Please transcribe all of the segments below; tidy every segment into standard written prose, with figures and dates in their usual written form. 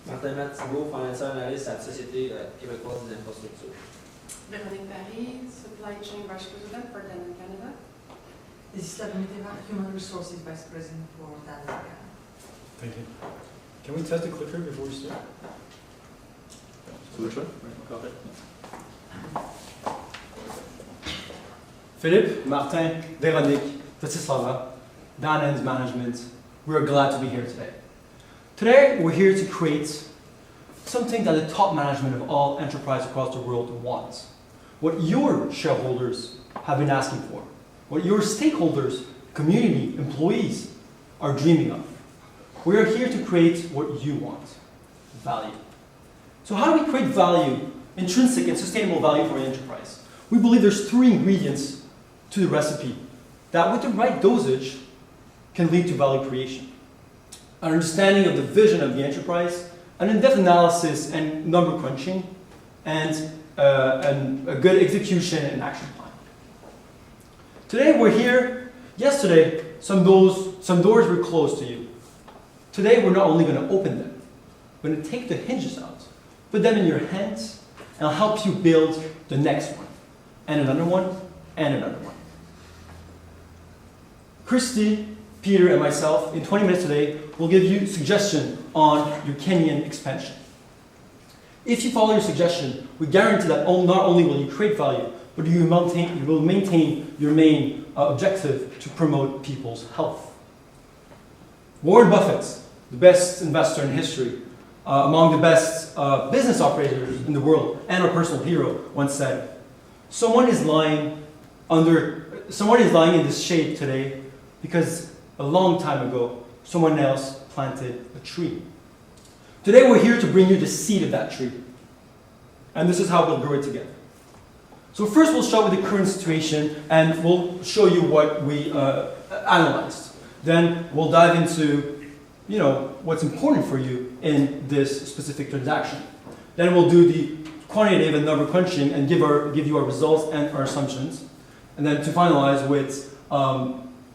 Martin Thibault, financial analyst at Société québécoise des infrastructures. Véronique Paris, Supply Chain Vice President for Denver, Canada. Stephanie Mitterrand, Human Resources Vice President for Denver, Canada. Thank you. Can we test the clicker before we start? So which one? Philippe, Martin, Véronique, Bratislava, Dan's management, we're glad to be here today. Today, we're here to create something that the top management of all enterprises across the world wants. What your shareholders have been asking for. What your stakeholders, community, employees are dreaming of. We are here to create what you want, value. So how do we create value, intrinsic and sustainable value for an enterprise? We believe there's 3 ingredients to the recipe that with the right dosage can lead to value creation. An understanding of the vision of the enterprise, an in-depth analysis and number crunching, and a good execution and action plan. Today we're here. Yesterday, some doors were closed to you. Today we're not only going to open them, we're going to take the hinges out, put them in your hands, and I'll help you build the next one, and another one, and another one. Christy, Peter, and myself, in 20 minutes today, will give you suggestions on your Kenyan expansion. If you follow your suggestion, we guarantee that not only will you create value, but you will maintain your main objective to promote people's health. Warren Buffett, the best investor in history, among the best business operators in the world, and our personal hero, once said, someone is lying in this shade today because a long time ago, someone else planted a tree. Today we're here to bring you the seed of that tree. And this is how we'll grow it together. So first we'll start with the current situation and we'll show you what we analyzed. Then we'll dive into what's important for you in this specific transaction. Then we'll do the quantitative and number crunching and give you our results and our assumptions. And then to finalize with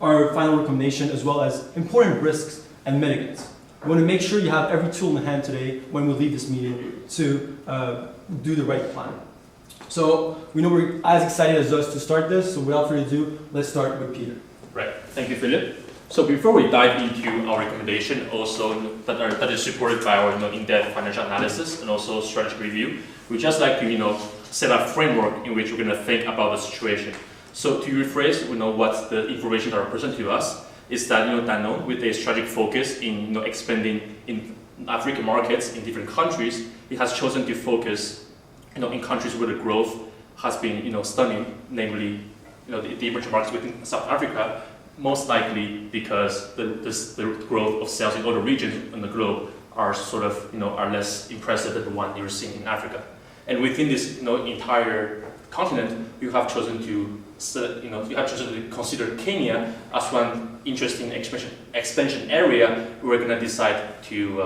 our final recommendation as well as important risks and mitigants. We want to make sure you have every tool in hand today when we leave this meeting to do the right plan. So we know we're as excited as us to start this, so without further ado, let's start with Peter. Right, thank you, Philip. So before we dive into our recommendation, also that is supported by our in-depth financial analysis and also strategic review, we just like to set a framework in which we're going to think about the situation. So to rephrase, what the information that are presented to us is that Danone, with a strategic focus in expanding in African markets in different countries, it has chosen to focus in countries where the growth has been stunning, namely the emerging markets within South Africa, most likely because the growth of sales in other regions in the globe are sort of are less impressive than the one you're seeing in Africa. And within this entire continent, you have chosen to consider Kenya as one interesting expansion area we're going to decide to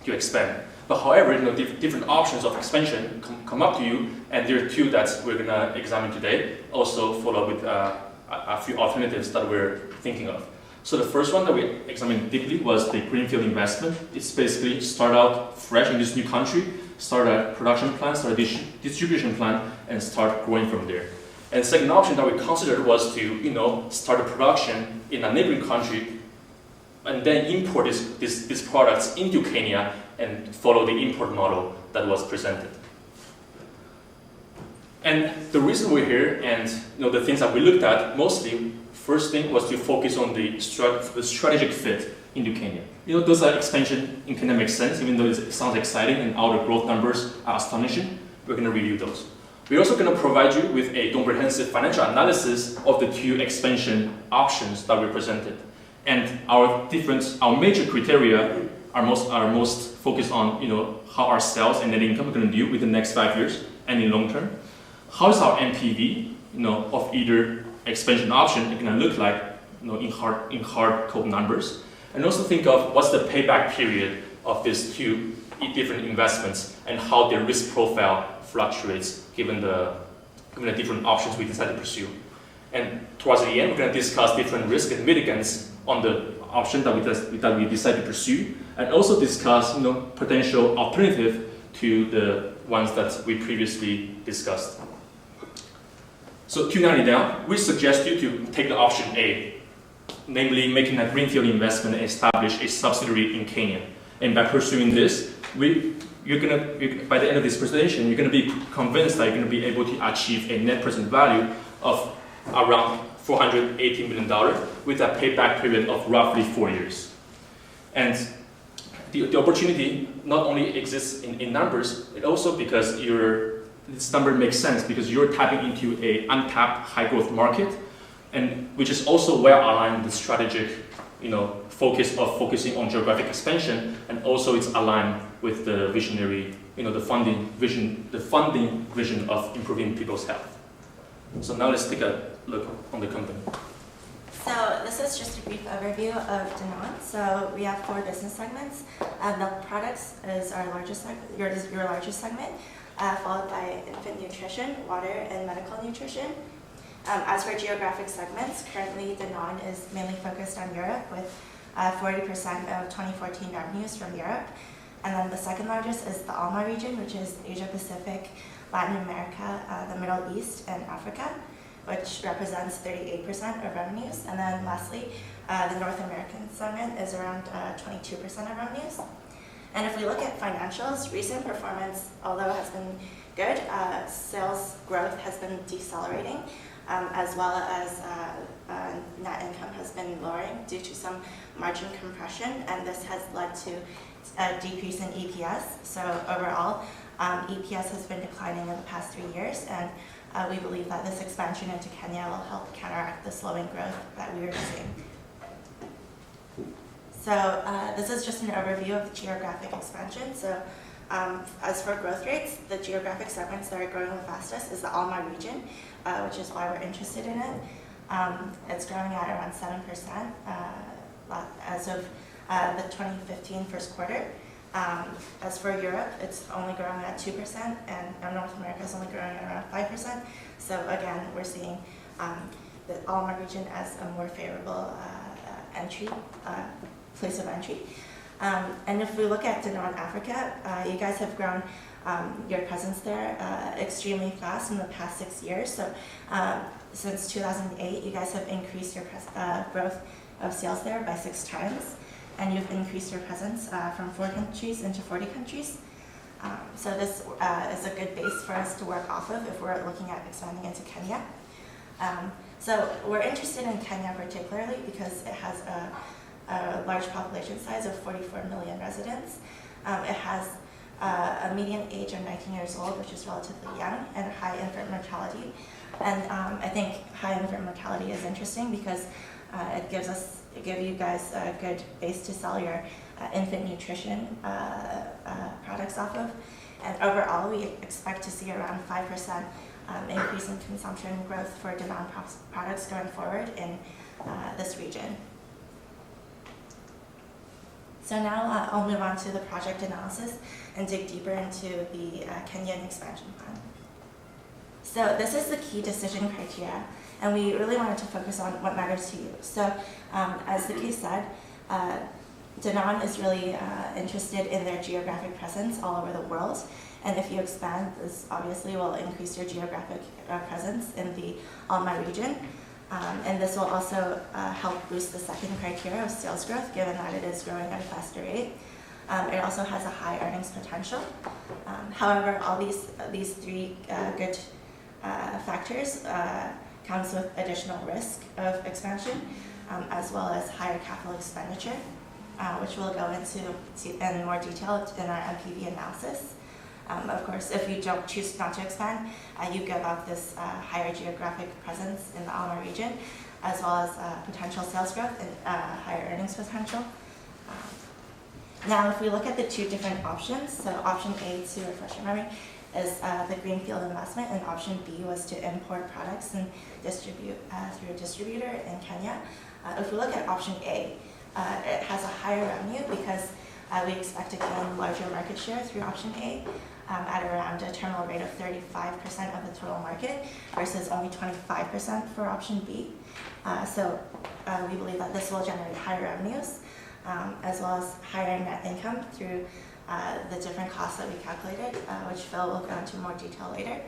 expand. But however, different options of expansion come up to you, and there are 2 that we're going to examine today. Also follow up with a few alternatives that we're thinking of. So the first one that we examined deeply was the greenfield investment. It's basically start out fresh in this new country, start a production plan, start a distribution plan, and start growing from there. And the second option that we considered was to start a production in a neighboring country and then import these products into Kenya and follow the import model that was presented. And the reason we're here and the things that we looked at mostly, first thing was to focus on the strategic fit into Kenya. Those expansion in Kenya makes sense, even though it sounds exciting and our growth numbers are astonishing. We're going to review those. We're also going to provide you with a comprehensive financial analysis of the 2 expansion options that we presented. And our major criteria are most focused on how our sales and net income are going to do within the next 5 years and in long term. How is our NPV of either expansion option going to look like in hard code numbers, and also think of what's the payback period of these 2 different investments and how their risk profile fluctuates given the different options we decide to pursue. And towards the end, we're going to discuss different risk and mitigants on option that we decide to pursue, and also discuss potential alternative to the ones that we previously discussed. So to narrow it down, we suggest you to take the option A, namely making a greenfield investment and establish a subsidiary in Kenya. And by pursuing this, by the end of this presentation, you're going to be convinced that you're going to be able to achieve a net present value of around $480 million with a payback period of roughly 4 years. And the opportunity not only exists in numbers, it also because this number makes sense because you're tapping into a untapped high growth market, and which is also well aligned with the strategic focusing on geographic expansion, and also it's aligned with the visionary, the funding vision of improving people's health. So now let's take a look on the company. So this is just a brief overview of Danone. So we have 4 business segments. Milk products is our largest your largest segment, followed by infant nutrition, water, and medical nutrition. As for geographic segments, currently Danone is mainly focused on Europe with 40% of 2014 revenues from Europe. And then the second largest is the ALMA region, which is Asia Pacific, Latin America, the Middle East, and Africa, which represents 38% of revenues. And then lastly, the North American segment is around 22% of revenues. And if we look at financials, recent performance, although has been good, sales growth has been decelerating, as well as net income has been lowering due to some margin compression, and this has led to a decrease in EPS. So overall, EPS has been declining in the past 3 years, and we believe that this expansion into Kenya will help counteract the slowing growth that we are seeing. So this is just an overview of the geographic expansion. So as for growth rates, the geographic segments that are growing the fastest is the ALMA region, which is why we're interested in it. It's growing at around 7% as of the 2015 first quarter. As for Europe, it's only growing at 2%, and North America is only growing at around 5%. So again, we're seeing the ALMA region as a more favorable place of entry. And if we look at Danone Africa, you guys have grown your presence there extremely fast in the past 6 years. So since 2008, you guys have increased your growth of sales there by 6 times. And you've increased your presence from 4 countries into 40 countries. So this is a good base for us to work off of if we're looking at expanding into Kenya. So we're interested in Kenya particularly because it has a large population size of 44 million residents. It has a median age of 19 years old, which is relatively young, and high infant mortality. And I think high infant mortality is interesting because it gives you guys a good base to sell your infant nutrition products off of. And overall, we expect to see around 5% increase in consumption growth for Danone products going forward in this region. So now I'll move on to the project analysis and dig deeper into the Kenyan expansion plan. So this is the key decision criteria, and we really wanted to focus on what matters to you. So as the case said, Danone is really interested in their geographic presence all over the world, and if you expand, this obviously will increase your geographic presence in the ALMA region. And this will also help boost the second criteria of sales growth, given that it is growing at a faster rate. It also has a high earnings potential. However, all these 3 good factors comes with additional risk of expansion, as well as higher capital expenditure, which we'll go into in more detail in our MPV analysis. Of course, if you don't choose not to expand, you give up this higher geographic presence in the ALMA region, as well as potential sales growth and higher earnings potential. Now, if we look at the 2 different options, so option A, to refresh your memory, is the greenfield investment, and option B was to import products and distribute through a distributor in Kenya. If we look at option A, it has a higher revenue because we expect to gain larger market share through option A at around a terminal rate of 35% of the total market versus only 25% for option B. So we believe that this will generate higher revenues as well as higher net income through the different costs that we calculated, which Phil will go into more detail later.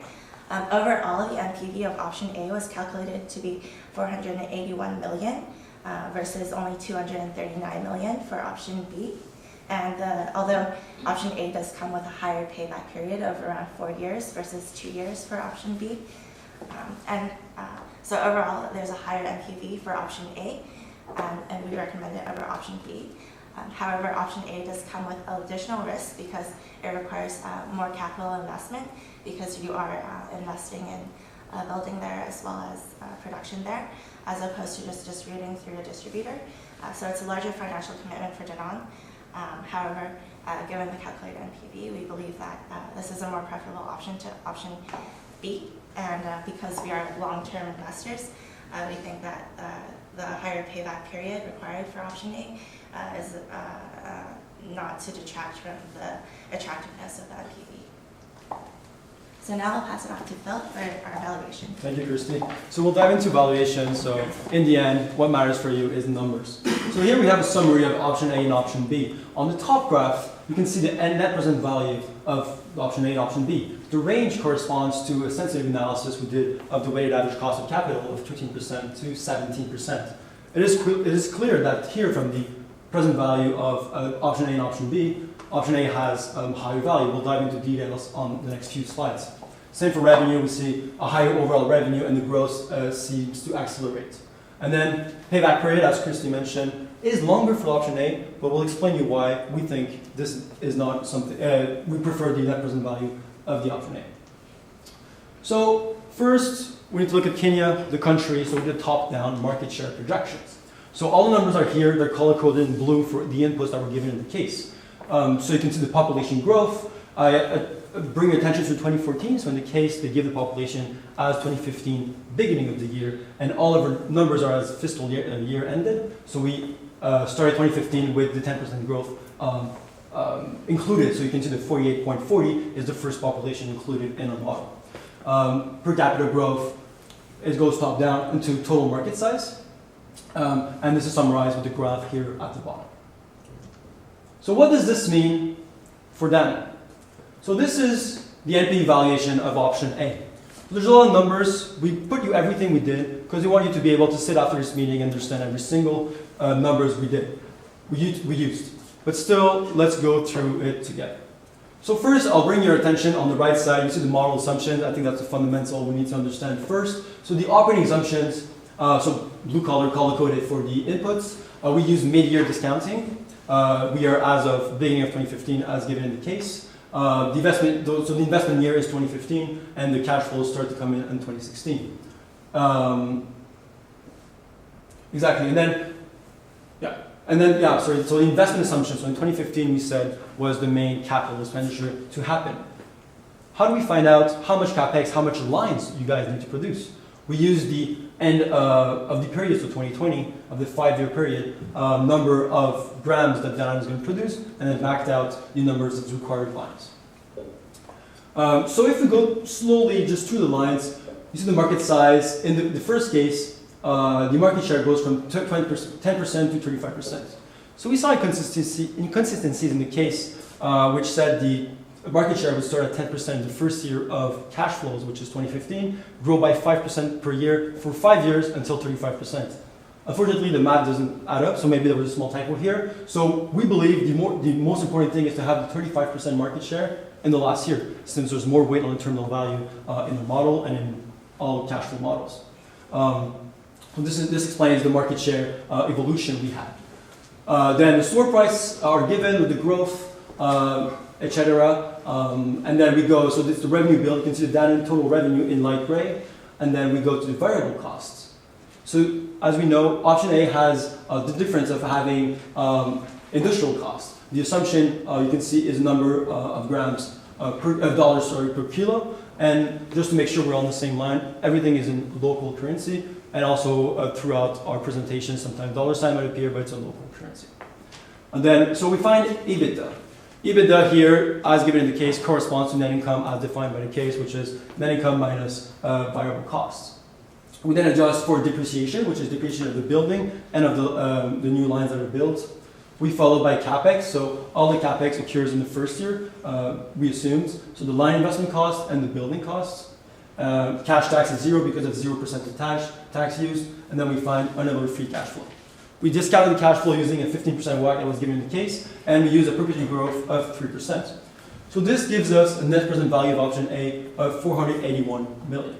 Overall, the NPV of option A was calculated to be 481 million versus only 239 million for option B. And although option A does come with a higher payback period of around 4 years versus 2 years for option B. So overall, there's a higher NPV for option A, and we recommend it over option B. However, option A does come with additional risk because it requires more capital investment because you are investing in building there as well as production there, as opposed to just distributing through a distributor. So it's a larger financial commitment for Danone. However, given the calculated NPV, we believe that this is a more preferable option to option B. And because we are long-term investors, we think that the higher payback period required for option A is not to detract from the attractiveness of the NPV. So now I'll pass it on to Phil for our evaluation. Thank you, Christy. So we'll dive into valuation. So in the end, what matters for you is numbers. So here we have a summary of option A and option B. On the top graph, you can see the net present value of option A and option B. The range corresponds to a sensitive analysis we did of the weighted average cost of capital of 13% to 17%. It is clear that here from the present value of option A and option B, option A has higher value. We'll dive into details on the next few slides. Same for revenue, we see a higher overall revenue and the growth seems to accelerate. And then payback period, as Christy mentioned, is longer for option A, but we'll explain you why we think this is not something, we prefer the net present value of the option A. So first, we need to look at Kenya, the country, so we did top-down market share projections. So all the numbers are here, they're color-coded in blue for the inputs that were given in the case. So you can see the population growth. I bring your attention to 2014, so in the case they give the population as 2015, beginning of the year, and all of our numbers are as fiscal year ended. So we started 2015 with the 10% growth included, so you can see the 48.40 is the first population included in our model. Per capita growth, it goes top down into total market size, and this is summarized with the graph here at the bottom. So what does this mean for Danone? So this is the NPV valuation of option A. There's a lot of numbers. We put you everything we did because we want you to be able to sit after this meeting and understand every single numbers we used. But still, let's go through it together. So first, I'll bring your attention on the right side. You see the model assumptions. I think that's the fundamental we need to understand first. So the operating assumptions, so blue color color-coded for the inputs. We use mid-year discounting. We are as of beginning of 2015 as given in the case. The investment year is 2015 and the cash flows start to come in 2016. Exactly, so the investment assumption, so in 2015 we said was the main capital expenditure to happen. How do we find out how much capex, how much lines you guys need to produce? We use the end of the period, so 2020, of the 5-year period, number of grams that Danone is going to produce, and then backed out the numbers of required lines. So if we go slowly just through the lines, you see the market size. In the first case, the market share goes from 10% to 35%. So we saw inconsistencies in the case, which said the market share would start at 10% in the first year of cash flows, which is 2015, grow by 5% per year for 5 years until 35%. Unfortunately, the math doesn't add up, so maybe there was a small typo here. So we believe the most important thing is to have the 35% market share in the last year, since there's more weight on the terminal value in the model and in all cash flow models. So this explains the market share evolution we had. Then the store price are given with the growth, etc. And then we go, so this is the revenue build. You can see the Danone total revenue in light gray, and then we go to the variable costs. So as we know, option A has the difference of having industrial costs. The assumption you can see is number of grams dollars per kilo, and just to make sure we're on the same line, everything is in local currency, and also throughout our presentation, sometimes dollar sign might appear, but it's a local currency. And then, so we find EBITDA. EBITDA here, as given in the case, corresponds to net income as defined by the case, which is net income minus variable costs. We then adjust for depreciation, which is depreciation of the building and of the new lines that are built. We follow by CapEx, so all the CapEx occurs in the first year, we assumed. So the line investment costs and the building costs. Cash tax is 0 because of 0% of tax used, and then we find unlevered free cash flow. We discounted the cash flow using a 15% WACC that was given in the case, and we use a perpetuity growth of 3%. So this gives us a net present value of option A of 481 million.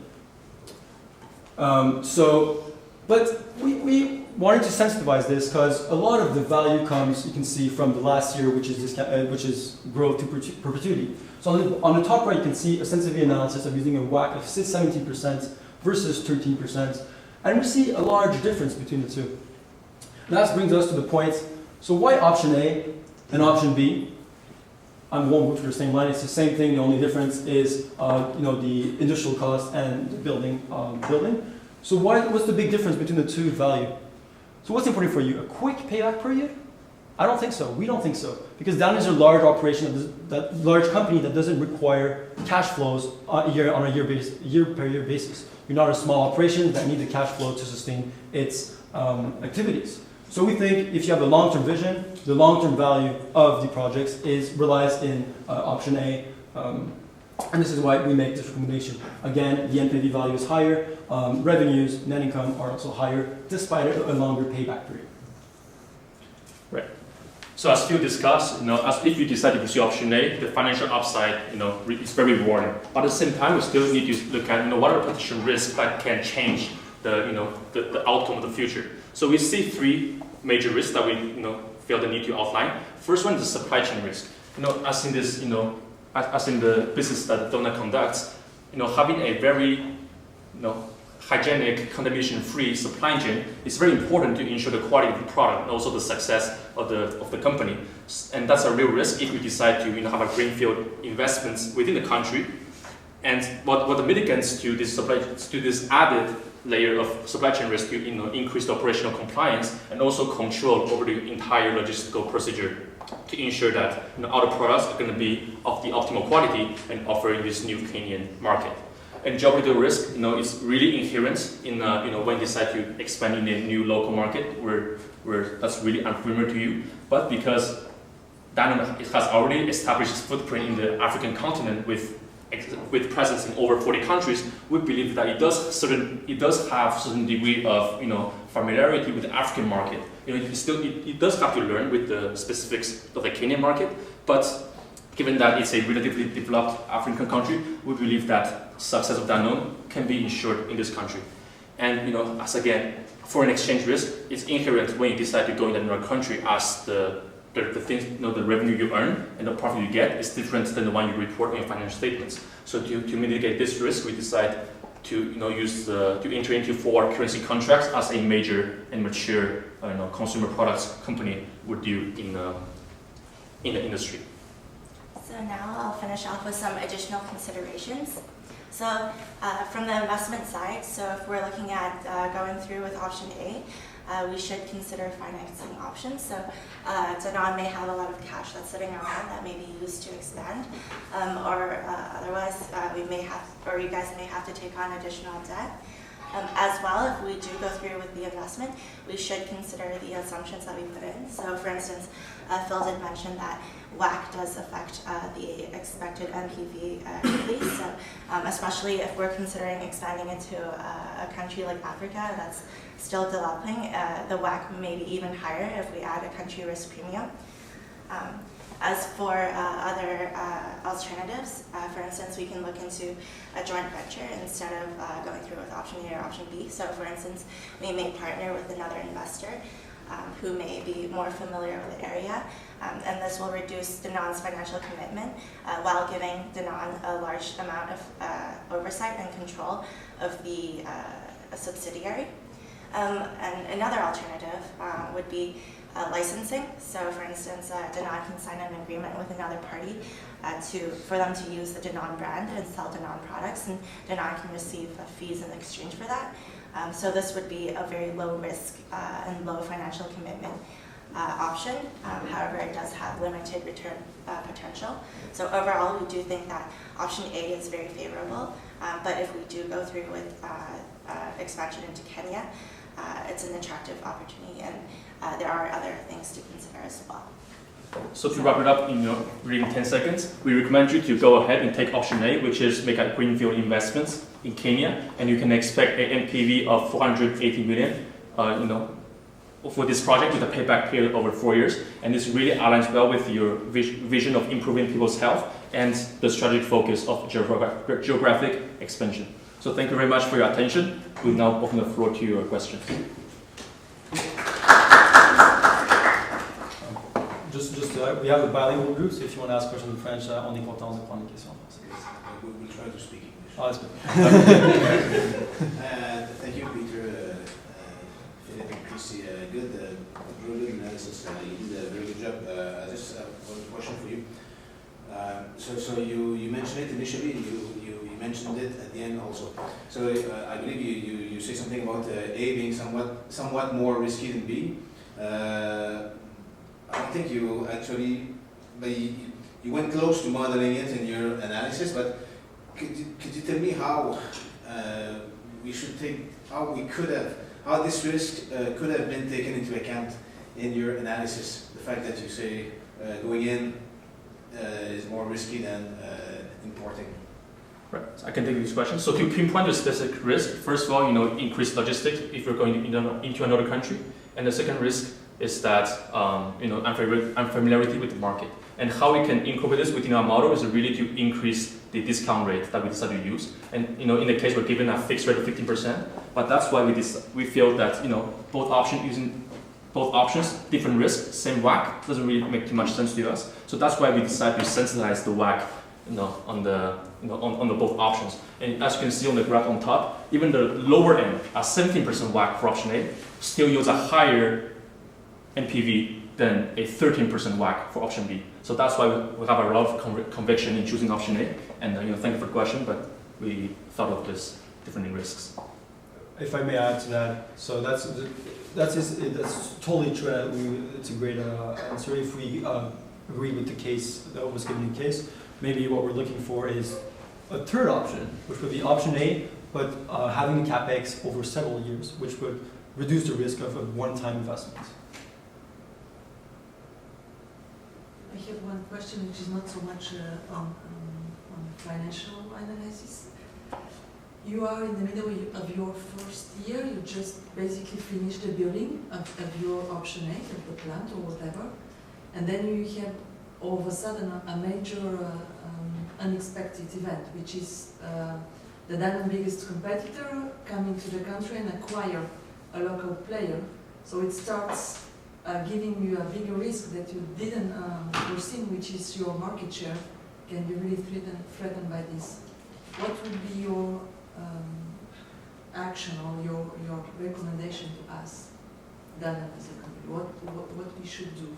But we wanted to sensitize this because a lot of the value comes, you can see, from the last year, which is growth to perpetuity. So on the top right, you can see a sensitivity analysis of using a WACC of 17% versus 13%, and we see a large difference between the two. That brings us to the point, so why option A and option B? I won't go through the same line, it's the same thing, the only difference is the industrial cost and the building. So what's the big difference between the two value? So what's important for you? A quick payback period? I don't think so. We don't think so. Because Danone is a large operation, that large company that doesn't require cash flows on a year per year basis. You're not a small operation that needs the cash flow to sustain its activities. So we think if you have a long-term vision, the long-term value of the projects relies in option A, and this is why we make this recommendation. Again, the NPV value is higher, revenues, net income are also higher, despite a longer payback period. Right. So as Phil discussed, as if you decide to pursue option A, the financial upside, is very rewarding. But at the same time, we still need to look at, what are the potential risks that can change the outcome of the future. So we see three major risks that we, feel the need to outline. First one is the supply chain risk. As in this, as in the business that Donut conducts, having a very, hygienic, contamination-free supply chain is very important to ensure the quality of the product and also the success of the company. And that's a real risk if we decide to, have a greenfield investments within the country. And what the mitigants to this added layer of supply chain risk to increase the operational compliance and also control over the entire logistical procedure to ensure that all the products are going to be of the optimal quality and offering this new Kenyan market. And geopolitical risk, is really inherent in when you decide to expand in a new local market where that's really unfamiliar to you. But because Danone has already established its footprint in the African continent with presence in over 40 countries, we believe that it does have certain degree of familiarity with the African market. It does have to learn with the specifics of the Kenyan market, but given that it's a relatively developed African country, we believe that success of Danone can be ensured in this country. And as again, foreign exchange risk is inherent when you decide to go in another country, as the things, the revenue you earn and the profit you get is different than the one you report on your financial statements. So to mitigate this risk, we decide to to enter into forward currency contracts as a major and mature consumer products company would do in the industry. So now I'll finish off with some additional considerations. So from the investment side, so if we're looking at going through with option A, we should consider financing options. So Danone may have a lot of cash that's sitting around that may be used to expand, or otherwise you guys may have to take on additional debt. As well, if we do go through with the investment, we should consider the assumptions that we put in. So for instance, Phil did mention that WACC does affect the expected NPV greatly. So especially if we're considering expanding into a country like Africa that's still developing, the WACC may be even higher if we add a country risk premium. As for other alternatives, for instance, we can look into a joint venture instead of going through with option A or option B. So for instance, we may partner with another investor who may be more familiar with the area, and this will reduce Danone's financial commitment while giving Danone a large amount of oversight and control of the subsidiary. And another alternative would be licensing. So for instance, Danone can sign an agreement with another party for them to use the Danone brand and sell Danone products, and Danone can receive fees in exchange for that. So this would be a very low risk and low financial commitment option. However, it does have limited return potential. So overall, we do think that option A is very favorable. But if we do go through with expansion into Kenya, it's an attractive opportunity, and there are other things to consider as well. So to wrap it up in within 10 seconds, we recommend you to go ahead and take option A, which is make a greenfield investments in Kenya, and you can expect an NPV of 480 million, for this project with a payback period over 4 years, and this really aligns well with your vision of improving people's health and the strategic focus of geographic expansion. So thank you very much for your attention. We'll now open the floor to your questions. We have a bilingual group, so if you want to ask questions in French, on est content de prendre des questions en français. We'll try to speak English. Oh, that's good. Thank you, Peter, Philip, and Christy. Good, really good analysis. You did a very good job. I just have one question for you. So you mentioned it initially. You mentioned it at the end also. So I believe you say something about A being somewhat more risky than B. I don't think you actually, but you went close to modeling it in your analysis. But could you tell me how how this risk could have been taken into account in your analysis? The fact that you say going in is more risky than importing. Right. I can take this question. So to pinpoint the specific risk, first of all, increased logistics if you're going into another country, and the second risk is that unfamiliarity with the market. And how we can incorporate this within our model is really to increase the discount rate that we decided to use. And in the case we're given a fixed rate of 15%, but that's why we feel that both options, different risk, same WACC, doesn't really make too much sense to us. So that's why we decided to sensitize the WACC on the both options. And as you can see on the graph on top, even the lower end, a 17% WACC for option A, still yields a higher NPV than a 13% WACC for option B. So that's why we have a lot of conviction in choosing option A. And thank you for the question, but we thought of this different risks. If I may add to that, so that's totally true. It's a great answer. If we agree with the case that was given in case, maybe what we're looking for is a third option, which would be option A, but having a capex over several years, which would reduce the risk of a one-time investment. I have one question, which is not so much on financial analysis. You are in the middle of your first year. You just basically finished the building of your option A, of the plant or whatever, and then you have all of a sudden a major unexpected event, which is the then biggest competitor coming to the country and acquire a local player. So it starts giving you a bigger risk that you didn't foresee, which is your market share can be really threatened by this. What would be your action or your recommendation to us, Dana, as a company? What we should do?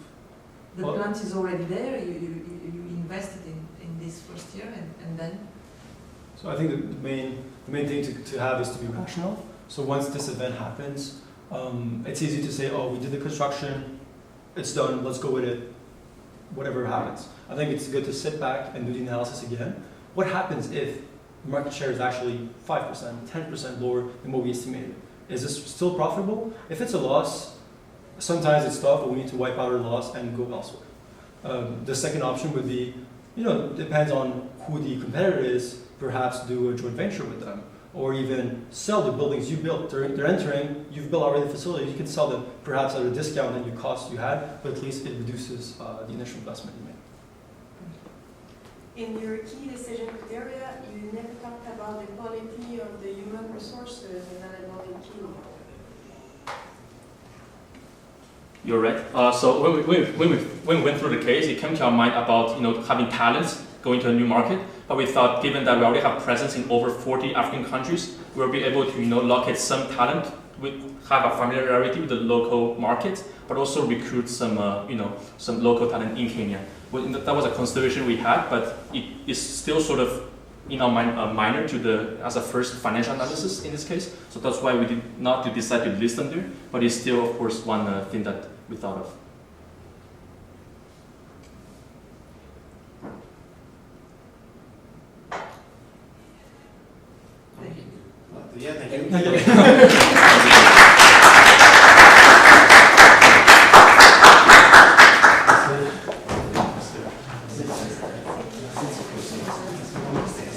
The plant is already there. You invested in this first year, and then. So I think the main thing to have is to be rational. So once this event happens, it's easy to say, oh, we did the construction, it's done, let's go with it, whatever happens. I think it's good to sit back and do the analysis again. What happens if market share is actually 5%, 10% lower than what we estimated? Is this still profitable? If it's a loss, sometimes it's tough, but we need to wipe out our loss and go elsewhere. The second option would be, depends on who the competitor is, perhaps do a joint venture with them, or even sell the buildings you built. They're entering, you've built already the facility, you can sell them perhaps at a discount than your cost you had, but at least it reduces the initial investment you made. In your key decision criteria, you never talked about the quality of the human resources available in Kenya. You're right. So when we went through the case, it came to our mind about having talents going to a new market. But we thought, given that we already have presence in over 40 African countries, we'll be able to locate some talent, have a familiarity with the local market, but also recruit some local talent in Kenya. That was a consideration we had, but it is still sort of in our mind minor as a first financial analysis in this case. So that's why we did not decide to list them there, but it's still, of course, one thing that we thought of. Yeah, thank you. Thank you.